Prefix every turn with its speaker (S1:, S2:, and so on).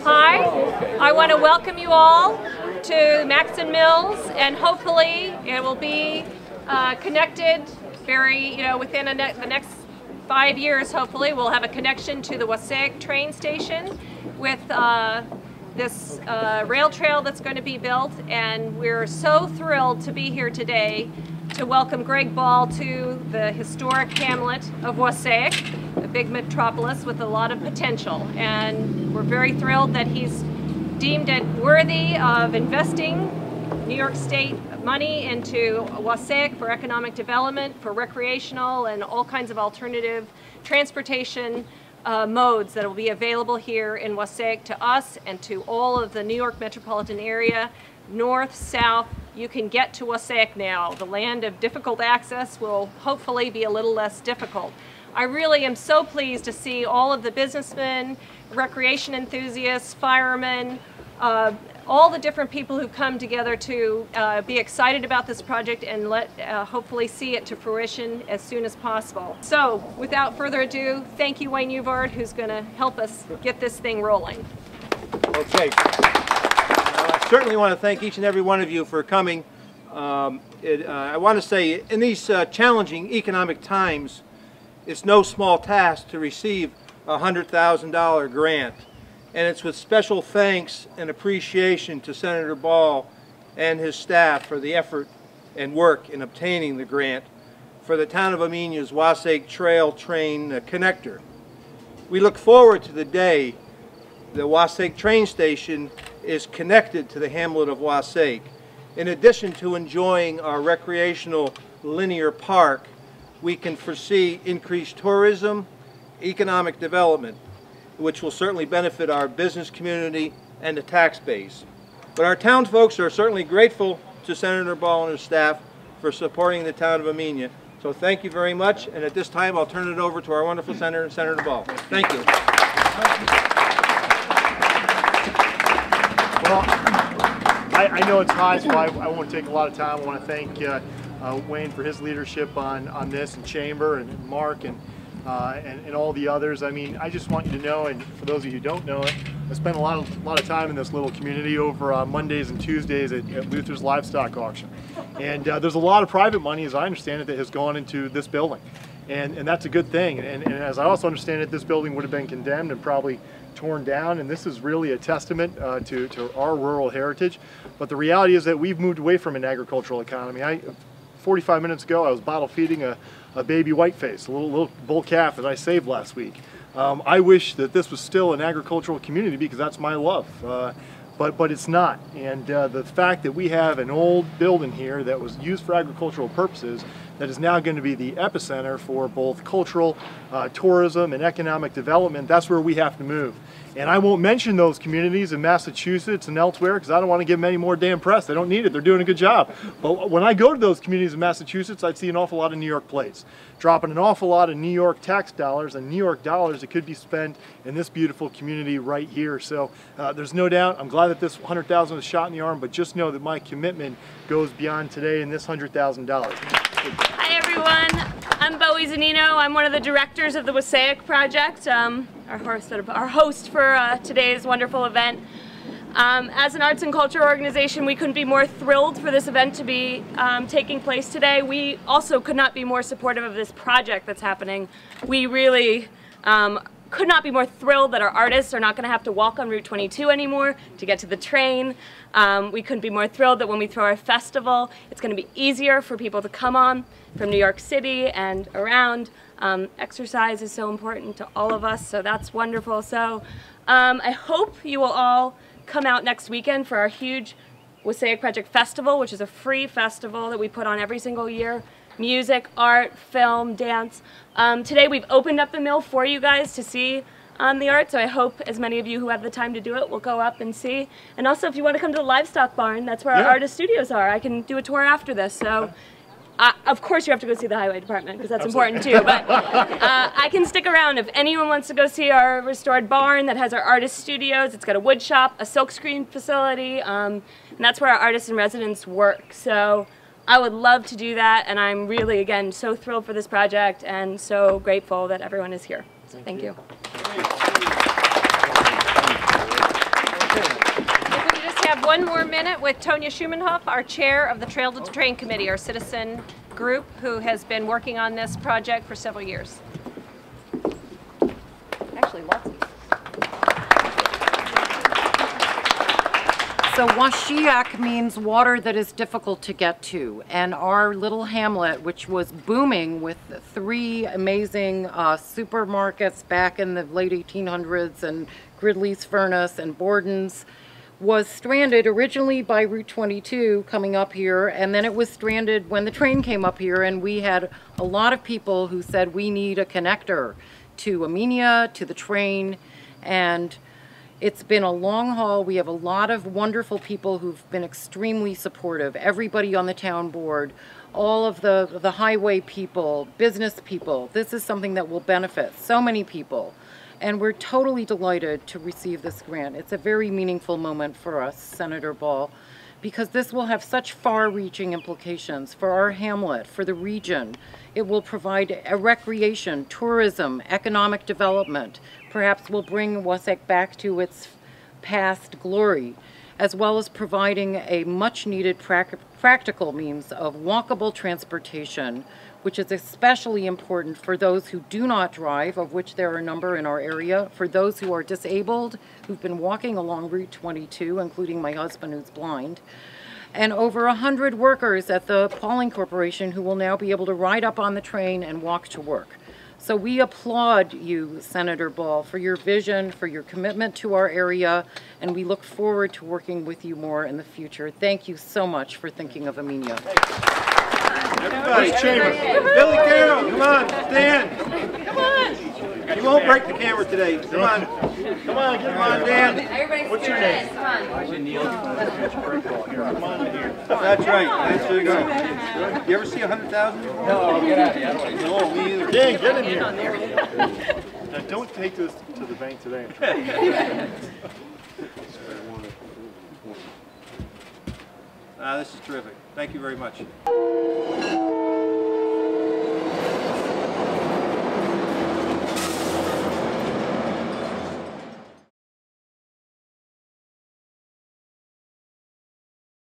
S1: Hi, I want to welcome you all to Maxon Mills, and hopefully it will be connected within the next 5 years. Hopefully we'll have a connection to the Wassaic train station with this rail trail that's going to be built, and we're so thrilled to be here today to welcome Greg Ball to the historic hamlet of Wassaic, a big metropolis with a lot of potential. And we're very thrilled that he's deemed it worthy of investing New York State money into Wassaic for economic development, for recreational and all kinds of alternative transportation modes that will be available here in Wassaic to us and to all of the New York metropolitan area, north, south. You can get to Wassaic now. The land of difficult access will hopefully be a little less difficult. I really am so pleased to see all of the businessmen, recreation enthusiasts, firemen, all the different people who come together to be excited about this project and hopefully see it to fruition as soon as possible. So, without further ado, thank you, Wayne Uvard, who's going to help us get this thing rolling.
S2: Okay. I certainly want to thank each and every one of you for coming. I want to say, in these challenging economic times, it's no small task to receive a $100,000 grant. And it's with special thanks and appreciation to Senator Ball and his staff for the effort and work in obtaining the grant for the town of Amenia's Wassaic Trail Train Connector. We look forward to the day the Wassaic train station is connected to the hamlet of Wassaic. In addition to enjoying our recreational linear park, we can foresee increased tourism, economic development, which will certainly benefit our business community and the tax base. But our town folks are certainly grateful to Senator Ball and his staff for supporting the town of Amenia. So thank you very much, and at this time I'll turn it over to our wonderful Senator, Senator Ball. Thank you.
S3: Well, I know it's high, so I won't take a lot of time. I want to thank Wayne for his leadership on this, and Chamber, and Mark, and all the others. I mean, I just want you to know, and for those of you who don't know it, I spend a lot of time in this little community over Mondays and Tuesdays at Luther's livestock auction. And there's a lot of private money, as I understand it, that has gone into this building. And that's a good thing. And as I also understand it, this building would have been condemned and probably torn down, and this is really a testament to our rural heritage. But the reality is that we've moved away from an agricultural economy. 45 minutes ago, I was bottle feeding a baby whiteface, a little bull calf that I saved last week. I wish that this was still an agricultural community because that's my love, but it's not. And the fact that we have an old building here that was used for agricultural purposes that is now going to be the epicenter for both cultural, tourism, and economic development, that's where we have to move. And I won't mention those communities in Massachusetts and elsewhere because I don't want to give them any more damn press. They don't need it. They're doing a good job. But when I go to those communities in Massachusetts, I'd see an awful lot of New York plates, dropping an awful lot of New York tax dollars and New York dollars that could be spent in this beautiful community right here. So there's no doubt, I'm glad that this $100,000 was a shot in the arm, but just know that my commitment goes beyond today and this $100,000.
S4: Hi everyone, I'm Bowie Zanino. I'm one of the directors of the Wassaic project, our host for today's wonderful event. As an arts and culture organization, we couldn't be more thrilled for this event to be taking place today. We also could not be more supportive of this project that's happening. We really could not be more thrilled that our artists are not going to have to walk on Route 22 anymore to get to the train. We couldn't be more thrilled that when we throw our festival, it's going to be easier for people to come on from New York City and around. Exercise is so important to all of us, so that's wonderful. So I hope you will all come out next weekend for our huge Wassaic Project Festival, which is a free festival that we put on every single year. Music, art, film, dance. Today we've opened up the mill for you guys to see the art, so I hope as many of you who have the time to do it will go up and see. And also if you want to come to the livestock barn, that's where our artist studios are. I can do a tour after this, so of course you have to go see the highway department because that's important too, but I can stick around if anyone wants to go see our restored barn that has our artist studios. It's got a wood shop, a silkscreen facility, and that's where our artists and residents work. So I would love to do that, and I'm really, again, so thrilled for this project and so grateful that everyone is here. So thank you.
S1: have one more minute with Tonya Schumanhoff, our chair of the Trail to Train Committee, our citizen group who has been working on this project for several years. Actually, lots of years.
S5: So Washiak means water that is difficult to get to, and our little hamlet, which was booming with 3 amazing supermarkets back in the late 1800s and Gridley's Furnace and Borden's, was stranded originally by Route 22 coming up here, and then it was stranded when the train came up here, and we had a lot of people who said we need a connector to Amenia, to the train, and it's been a long haul. We have a lot of wonderful people who've been extremely supportive. Everybody on the town board, all of the highway people, business people. This is something that will benefit so many people. And we're totally delighted to receive this grant. It's a very meaningful moment for us, Senator Ball, because this will have such far-reaching implications for our hamlet, for the region. It will provide a recreation, tourism, economic development. Perhaps will bring Wausek back to its past glory, as well as providing a much-needed practical means of walkable transportation, which is especially important for those who do not drive, of which there are a number in our area, for those who are disabled, who've been walking along Route 22, including my husband who's blind, and over 100 workers at the Pauling Corporation who will now be able to ride up on the train and walk to work. So we applaud you, Senator Ball, for your vision, for your commitment to our area, and we look forward to working with you more in the future. Thank you so much for thinking of Amenia.
S2: Everybody, Billy Carroll, come on, stand. Come on. You won't break the camera today. Come on. Come on, Dan.
S3: What's your name?
S2: Come on in here. That's right. That's really good. You ever see 100,000 before? No, get out of here. No, me either.
S3: Dan, get in here. Now, don't take this to the bank today.
S2: This is terrific. Thank you very much.